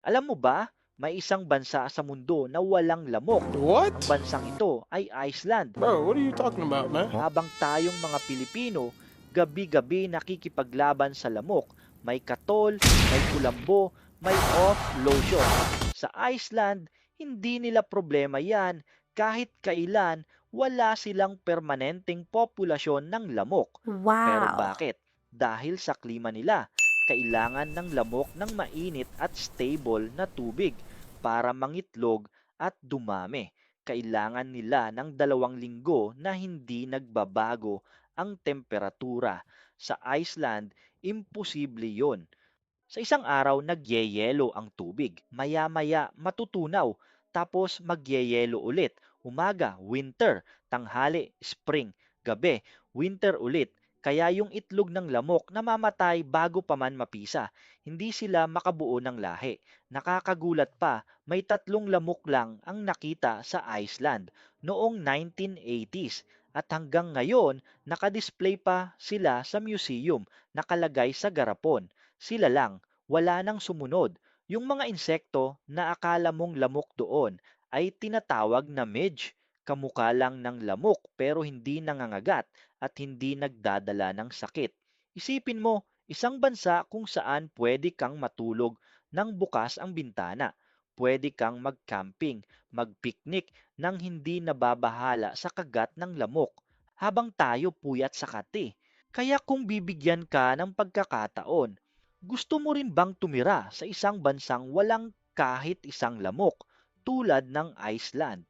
Alam mo ba, may isang bansa sa mundo na walang lamok. Ang What? bansang ito ay Iceland. Bro, what are you talking about, man? Habang tayong mga Pilipino, gabi-gabi nakikipaglaban sa lamok. May katol, may kulambo, may off lotion. Sa Iceland, hindi nila problema yan. Kahit kailan, wala silang permanenteng populasyon ng lamok. Pero Wow! bakit? Dahil sa klima nila, kailangan ng lamok ng mainit at stable na tubig para mangitlog at dumami. Kailangan nila ng 2 linggo na hindi nagbabago ang temperatura. Sa Iceland, imposible yon. Sa isang araw, nagyeyelo ang tubig. Maya-maya, matutunaw. Tapos magyeyelo ulit. Umaga, winter. Tanghali, spring. Gabi, winter ulit. Kaya yung itlog ng lamok namamatay bago pa man mapisa. Hindi sila makabuo ng lahi. Nakakagulat pa, may 3 lamok lang ang nakita sa Iceland noong 1980s. At hanggang ngayon, nakadisplay pa sila sa museum, nakalagay sa garapon. Sila lang, wala nang sumunod. Yung mga insekto na akala mong lamok doon ay tinatawag na midge. Kamukha lang ng lamok pero hindi nangangagat at hindi nagdadala ng sakit. Isipin mo, isang bansa kung saan pwede kang matulog nang bukas ang bintana. Pwede kang mag-camping, mag-picnic nang hindi nababahala sa kagat ng lamok habang tayo puyat sa kate. Kaya kung bibigyan ka ng pagkakataon, gusto mo rin bang tumira sa isang bansang walang kahit isang lamok tulad ng Iceland?